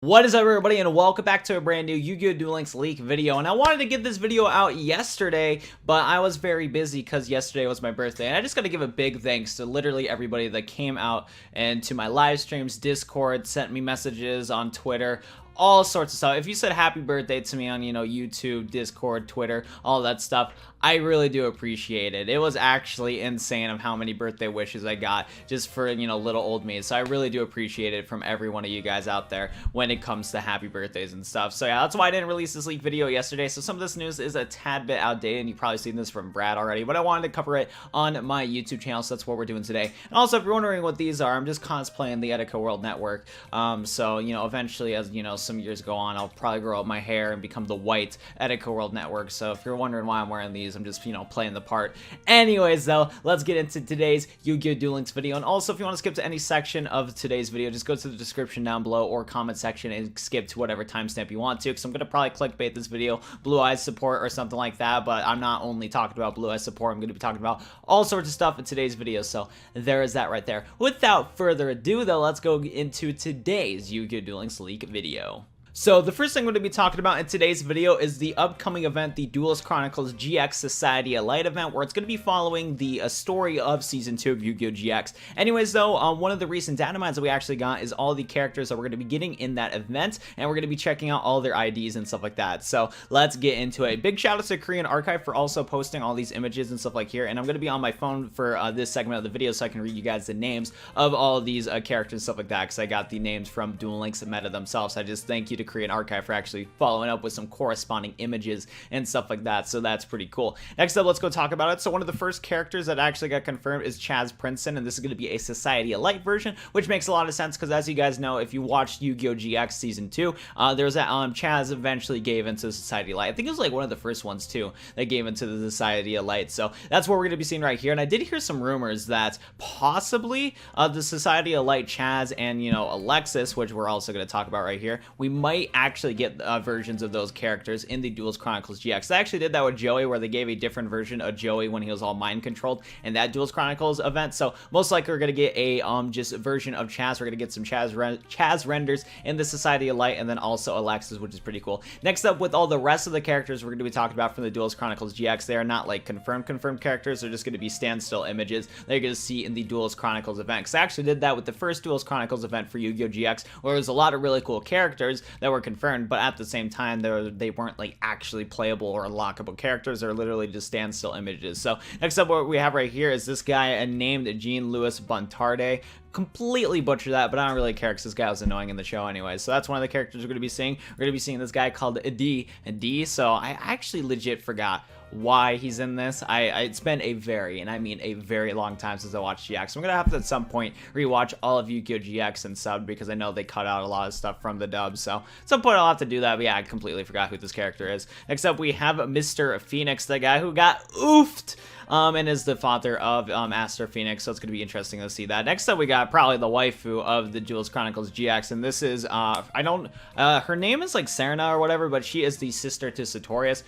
What is up, everybody, and welcome back to a brand new Yu-Gi-Oh! Duel Links leak video. And I wanted to get this video out yesterday, but I was very busy because yesterday was my birthday. And I just got to give a big thanks to literally everybody that came out and to my live streams, Discord, sent me messages on Twitter, all sorts of stuff. If you said happy birthday to me on, YouTube, Discord, Twitter, all that stuff, I really do appreciate it. It was actually insane of how many birthday wishes I got just for, little old me. So I really do appreciate it from every one of you guys out there when it comes to happy birthdays and stuff. So yeah, that's why I didn't release this leak video yesterday. So some of this news is a tad bit outdated, and you've probably seen this from Brad already, but I wanted to cover it on my YouTube channel, so that's what we're doing today. And also, if you're wondering what these are, I'm just cosplaying the EkSuo World Network. So, eventually, as, some years go on, I'll probably grow up my hair and become the white EkSuo World Network. So if you're wondering why I'm wearing these, I'm just, playing the part. Anyways, though, let's get into today's Yu-Gi-Oh! Duel Links video. And also, if you want to skip to any section of today's video, just go to the description down below or comment section and skip to whatever timestamp you want to, because I'm going to probably clickbait this video, Blue Eyes support or something like that. But I'm not only talking about Blue Eyes support, I'm going to be talking about all sorts of stuff in today's video. So there is that right there. Without further ado, though, let's go into today's Yu-Gi-Oh! Duel Links leak video. So the first thing we're going to be talking about in today's video is the upcoming event, the Duelist Chronicles GX Society Elite event, where it's going to be following the story of Season 2 of Yu-Gi-Oh! GX. Anyways, though, one of the recent data mines that we actually got is all the characters that we're going to be getting in that event, and we're going to be checking out all their IDs and stuff like that. So let's get into it. Big shout out to Korean Archive for also posting all these images and stuff like here, and I'm going to be on my phone for this segment of the video so I can read you guys the names of all of these characters and stuff like that, because I got the names from Duel Links and Meta themselves. I just thank you to Korean Archive for actually following up with some corresponding images and stuff like that, so that's pretty cool. Next up, let's go talk about it. So one of the first characters that actually got confirmed is Chaz Princeton, and this is going to be a Society Elite version, which makes a lot of sense because, as you guys know, if you watched Yu-Gi-Oh! GX Season 2, there's that Chaz eventually gave into Society Elite. I think it was like one of the first ones too that gave into the Society Elite, so that's what we're going to be seeing right here. And I did hear some rumors that possibly the Society Elite Chaz and, Alexis, which we're also going to talk about right here, we might actually get versions of those characters in the Duelist Chronicles GX. They actually did that with Joey, where they gave a different version of Joey when he was all mind controlled in that Duelist Chronicles event. So most likely we're gonna get a just version of Chaz. We're gonna get some Chaz renders in the Society Elite, and then also Alexis, which is pretty cool. Next up, with all the rest of the characters we're gonna be talking about from the Duelist Chronicles GX, they are not like confirmed characters. They're just gonna be standstill images that you're gonna see in the Duelist Chronicles event. Because I actually did that with the first Duelist Chronicles event for Yu-Gi-Oh! GX, where there was a lot of really cool characters that were confirmed, but at the same time they weren't like actually playable or unlockable characters. They're literally just standstill images. So next up, what we have right here is this guy named Jean-Louis Bontarde. Completely butchered that, but I don't really care because this guy was annoying in the show anyway. So that's one of the characters we're going to be seeing. We're going to be seeing this guy called D. So I actually legit forgot why he's in this. It's been a very, and I mean a very long time since I watched GX. So I'm gonna have to at some point rewatch all of Yu-Gi-Oh! GX and sub, because I know they cut out a lot of stuff from the dub. So at some point I'll have to do that. But yeah, I completely forgot who this character is. Next up, we have Mr. Phoenix, the guy who got oofed. And is the father of Aster Phoenix, so it's going to be interesting to see that. Next up, we got probably the waifu of the Duelist Chronicles GX, and this is, her name is like Serena or whatever, but she is the sister to Sartorius.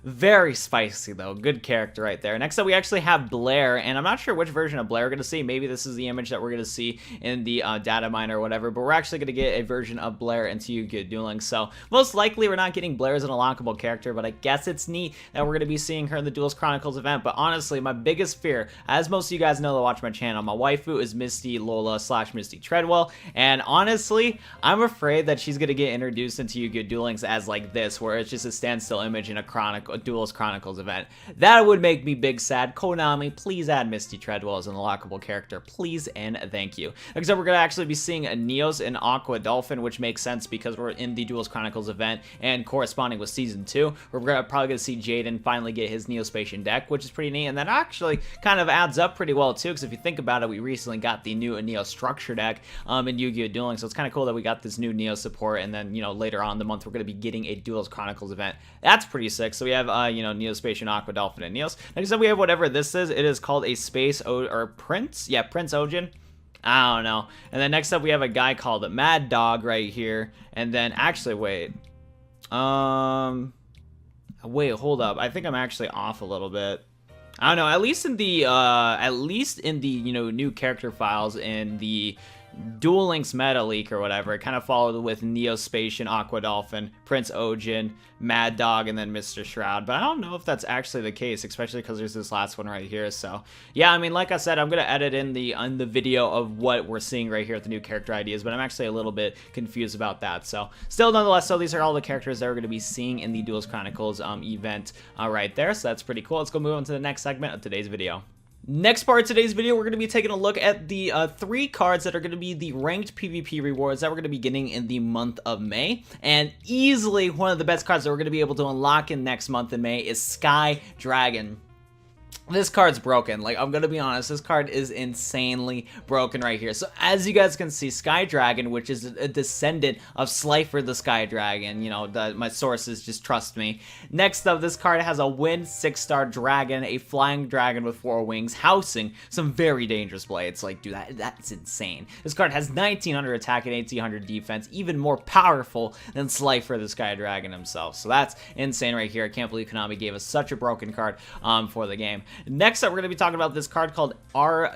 Very spicy, though. Good character right there. Next up, we actually have Blair, and I'm not sure which version of Blair we're going to see. Maybe this is the image that we're going to see in the data mine or whatever, but we're actually going to get a version of Blair into Yu-Gi-Oh! Duel Links. So most likely we're not getting Blair as an unlockable character, but I guess it's neat that we're going to be seeing her in the Duelist Chronicles event. But honestly, my biggest fear, as most of you guys know that watch my channel, my waifu is Misty Lola / Misty Treadwell, and honestly, I'm afraid that she's going to get introduced into Yu-Gi-Oh! Duel Links as like this, where it's just a standstill image in a Duelist Chronicles event. That would make me big sad. Konami, please add Misty Treadwell as an unlockable character, please and thank you. Next up, we're going to actually be seeing a Neos and Aqua Dolphin, which makes sense because we're in the Duelist Chronicles event and corresponding with Season 2. We're probably going to see Jaden finally get his Neospatian deck, which is pretty neat, and that actually kind of adds up pretty well too, because if you think about it, we recently got the new Neo Structure deck in Yu-Gi-Oh! Duel Links, so it's kind of cool that we got this new Neo support, and then, later on in the month, we're going to be getting a Duelist Chronicles event. That's pretty sick. So we have, Neospatian, Aqua Dolphin, and Neos. Next up, we have whatever this is. It is called a Prince? Yeah, Prince Ojin. I don't know. And then next up, we have a guy called Mad Dog right here. And then, actually, wait. Wait, hold up. I think I'm actually off a little bit. I don't know. At least in the, new character files in the Duel Links meta leak or whatever. It kind of followed with Neospatian, Aqua Dolphin, Prince Ojin, Mad Dog, and then Mr. Shroud. But I don't know if that's actually the case, especially because there's this last one right here. So yeah, I mean, like I said, I'm gonna edit in the video of what we're seeing right here with the new character ideas, but I'm actually a little bit confused about that. So still, nonetheless, so these are all the characters that we're gonna be seeing in the Duelist Chronicles event right there. So that's pretty cool. Let's go move on to the next segment of today's video. Next part of today's video, we're going to be taking a look at the 3 cards that are going to be the ranked PvP rewards that we're going to be getting in the month of May. And easily one of the best cards that we're going to be able to unlock in next month in May is Sky Dragon. This card's broken. Like, I'm gonna be honest, this card is insanely broken right here. So as you guys can see, Sky Dragon, which is a descendant of Slifer the Sky Dragon, you know, my sources just trust me. Next up, this card has a wind 6-star dragon, a flying dragon with 4 wings, housing some very dangerous blades. Like, dude, that's insane. This card has 1900 attack and 1800 defense, even more powerful than Slifer the Sky Dragon himself. So that's insane right here. I can't believe Konami gave us such a broken card for the game. Next up, we're going to be talking about this card called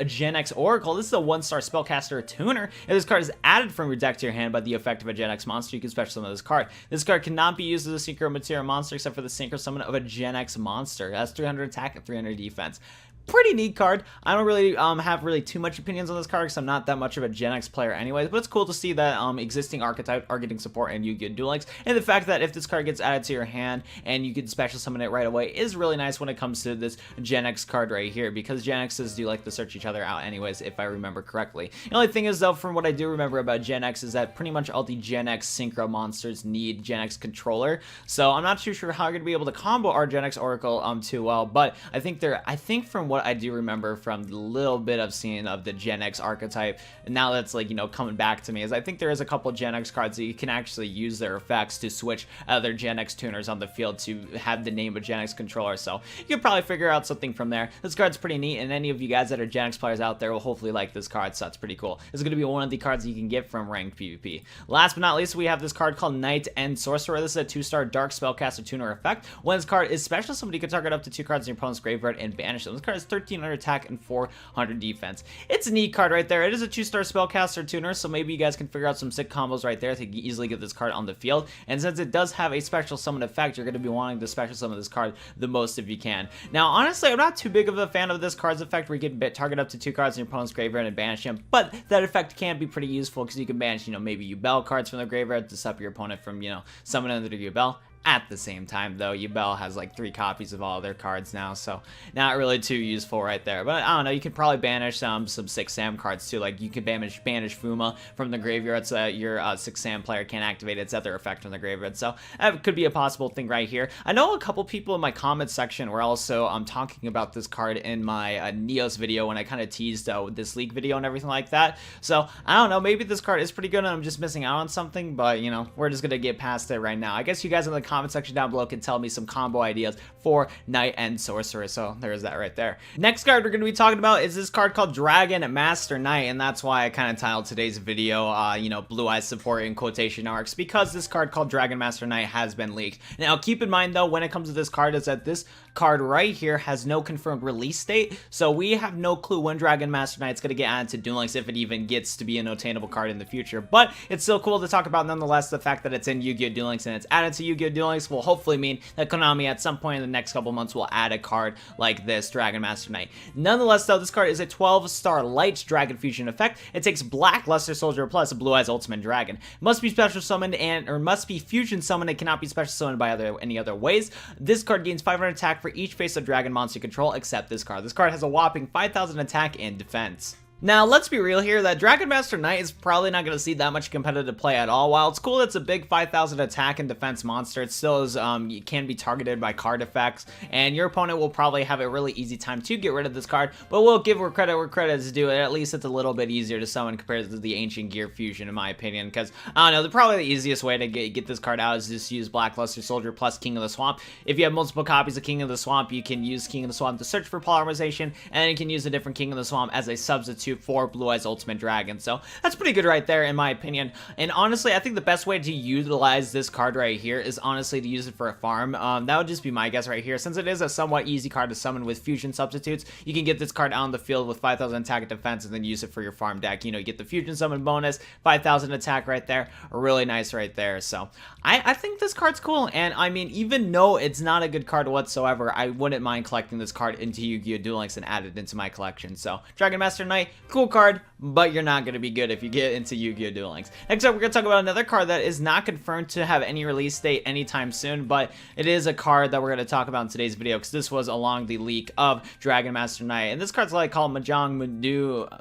Gen X Oracle. This is a 1-star spellcaster tuner, and this card is added from your deck to your hand by the effect of a Gen X monster. You can special summon this card. This card cannot be used as a synchro material monster except for the synchro summon of a Gen X monster. It has 300 attack and 300 defense. Pretty neat card. I don't really have too much opinions on this card because I'm not that much of a Gen X player anyways, but it's cool to see that existing archetypes are getting support in Yu-Gi-Oh! Duel Links, and the fact that if this card gets added to your hand and you can special summon it right away is really nice when it comes to this Gen X card right here, because Gen X's do like to search each other out anyways, if I remember correctly. The only thing is, though, from what I do remember about Gen X is that pretty much all the Gen X synchro monsters need Gen X controller, so I'm not too sure how you're going to be able to combo our Gen X Oracle too well, but I think from what I do remember from the little bit I've seen of the Gen X archetype, and now that's like, you know, coming back to me, is I think there is a couple Gen X cards that you can actually use their effects to switch other Gen X tuners on the field to have the name of Gen X controller, so you can probably figure out something from there. This card's pretty neat, and any of you guys that are Gen X players out there will hopefully like this card, so that's pretty cool. It's going to be one of the cards you can get from ranked PvP. Last but not least, we have this card called Knight and Sorcerer. This is a 2-star dark spellcaster tuner effect. When this card is special, somebody can target up to 2 cards in your opponent's graveyard and banish them. This card has 1300 attack and 400 defense. It's a neat card right there. It is a 2-star spellcaster tuner, so maybe you guys can figure out some sick combos right there to easily get this card on the field. And since it does have a special summon effect, you're going to be wanting to special summon this card the most if you can. Now, honestly, I'm not too big of a fan of this card's effect where you can target up to 2 cards in your opponent's graveyard and banish them, but that effect can be pretty useful because you can banish, you know, maybe Yubel cards from the graveyard to stop your opponent from, you know, summoning under Yubel. At the same time, though, Yubel has like 3 copies of all their cards now, so not really too useful right there. But I don't know, you can probably banish some 6 Sam cards too. Like you can banish Fuma from the graveyard so your 6 Sam player can't activate its other effect from the graveyard. So that could be a possible thing right here. I know a couple people in my comment section were also talking about this card in my Neos video when I kind of teased this leak video and everything like that. So I don't know, maybe this card is pretty good and I'm just missing out on something, but you know, we're just gonna get past it right now. I guess you guys in the comment section down below can tell me some combo ideas for Knight and Sorcerer, so there's that right there. Next card we're going to be talking about is this card called Dragon Master Knight, and that's why I kind of titled today's video, you know, Blue Eyes support in quotation marks, because this card called Dragon Master Knight has been leaked. Now keep in mind though, when it comes to this card, is that this card right here has no confirmed release date, so we have no clue when Dragon Master Knight's going to get added to Duel Links, if it even gets to be an obtainable card in the future. But it's still cool to talk about nonetheless. The fact that it's in Yu-Gi-Oh! Duel Links and it's added to Yu-Gi-Oh! Duel Links will hopefully mean that Konami at some point in the next couple months will add a card like this Dragon Master Knight. Nonetheless though, this card is a 12-star light dragon fusion effect. It takes Black Luster Soldier plus Blue Eyes Ultimate Dragon. It must be special summoned or must be fusion summoned. It cannot be special summoned by any other ways. This card gains 500 attack for each face of dragon monster control except this card. This card has a whopping 5000 attack and defense. Now, let's be real here, that Dragon Master Knight is probably not going to see that much competitive play at all. While it's cool it's a big 5000 attack and defense monster, it still is, it can be targeted by card effects, and your opponent will probably have a really easy time to get rid of this card, but we'll give where credit is due. At least it's a little bit easier to summon compared to the Ancient Gear Fusion, in my opinion, because, I don't know, probably the easiest way to get this card out is just use Black Luster Soldier plus King of the Swamp. If you have multiple copies of King of the Swamp, you can use King of the Swamp to search for polymerization, and then you can use a different King of the Swamp as a substitute for Blue Eyes Ultimate Dragon. So that's pretty good right there in my opinion. And honestly, I think the best way to utilize this card right here is honestly to use it for a farm. That would just be my guess right here. Since it is a somewhat easy card to summon with fusion substitutes, you can get this card out on the field with 5,000 attack and defense and then use it for your farm deck. You know, you get the fusion summon bonus, 5,000 attack right there. Really nice right there. So I think this card's cool. And I mean, even though it's not a good card whatsoever, I wouldn't mind collecting this card into Yu-Gi-Oh! Duel Links and add it into my collection. So Dragon Master Knight, cool card, but you're not going to be good if you get into Yu-Gi-Oh! Duel Links. Next up, we're going to talk about another card that is not confirmed to have any release date anytime soon, but it is a card that we're going to talk about in today's video because this was along the leak of Dragon Master Knight. And this card's like called Mahjong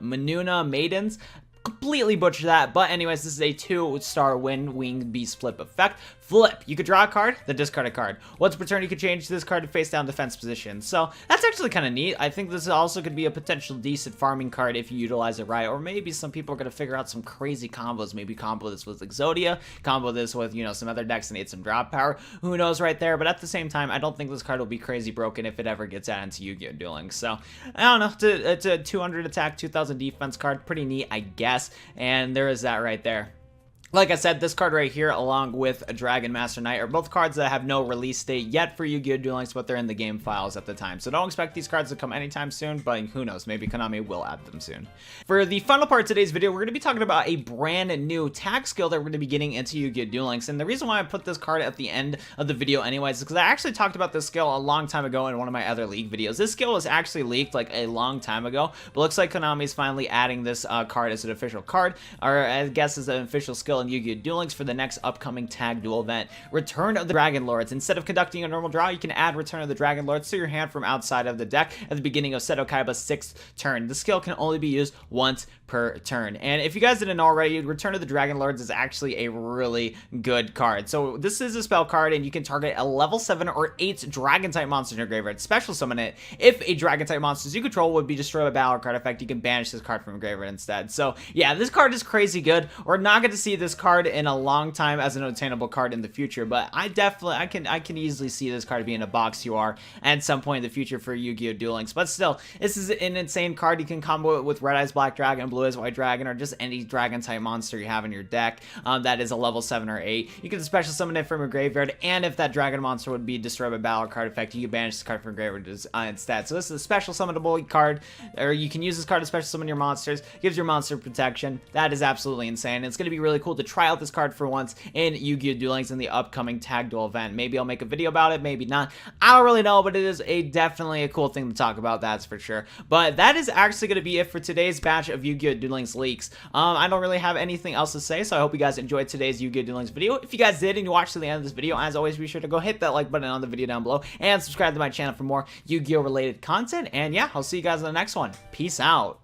Manuna Maidens. Completely butchered that, but anyways, this is a 2-star wing beast flip effect. Flip, you could draw a card, then discard a card. Once per turn, you could change this card to face down defense position. So that's actually kind of neat. I think this also could be a potential decent farming card if you utilize it right, or maybe some people are going to figure out some crazy combos. Maybe combo this with Exodia, combo this with, you know, some other decks and need some drop power. Who knows right there, but at the same time, I don't think this card will be crazy broken if it ever gets added into Yu-Gi-Oh! Duel Links. So I don't know, it's a 200 attack, 2,000 defense card. Pretty neat, I guess. And there is that right there. Like I said, this card right here, along with a Dragon Master Knight, are both cards that have no release date yet for Yu-Gi-Oh! Duel Links, but they're in the game files at the time. So don't expect these cards to come anytime soon, but who knows, maybe Konami will add them soon. For the final part of today's video, we're going to be talking about a brand new tag skill that we're going to be getting into Yu-Gi-Oh! Duel Links. And the reason why I put this card at the end of the video anyways is because I actually talked about this skill a long time ago in one of my other leak videos. This skill was actually leaked like a long time ago, but looks like Konami's finally adding this card as an official card, or I guess as an official skill in Yu-Gi-Oh! Duel Links for the next upcoming tag duel event, Return of the Dragon Lords. Instead of conducting a normal draw, you can add Return of the Dragon Lords to your hand from outside of the deck at the beginning of Seto Kaiba's 6th turn. The skill can only be used once per turn. And if you guys didn't know already, Return of the Dragon Lords is actually a really good card. So this is a spell card, and you can target a level 7 or 8 Dragon-type monster in your graveyard. Special summon it. If a Dragon-type monster you control would be destroyed by battle card effect, you can banish this card from your graveyard instead. So yeah, this card is crazy good. We're not going to see this card in a long time as an obtainable card in the future, but I can easily see this card being a box UR at some point in the future for Yu-Gi-Oh! Duel Links. But still, this is an insane card. You can combo it with Red Eyes Black Dragon, Blue Eyes White Dragon, or just any dragon type monster you have in your deck that is a level 7 or 8. You can special summon it from your graveyard, and if that dragon monster would be destroyed by battle card effect, you can banish this card from your graveyard instead. So this is a special summonable card, or you can use this card to special summon your monsters. Gives your monster protection. That is absolutely insane. It's going to be really cool to try out this card for once in Yu-Gi-Oh! Duel Links in the upcoming tag duel event. Maybe I'll make a video about it, maybe not. I don't really know, but it is definitely a cool thing to talk about, that's for sure. But that is actually going to be it for today's batch of Yu-Gi-Oh! Duel Links leaks. I don't really have anything else to say, so I hope you guys enjoyed today's Yu-Gi-Oh! Duel Links video. If you guys did and you watched to the end of this video, as always, be sure to go hit that like button on the video down below and subscribe to my channel for more Yu-Gi-Oh! related content. And yeah, I'll see you guys in the next one. Peace out.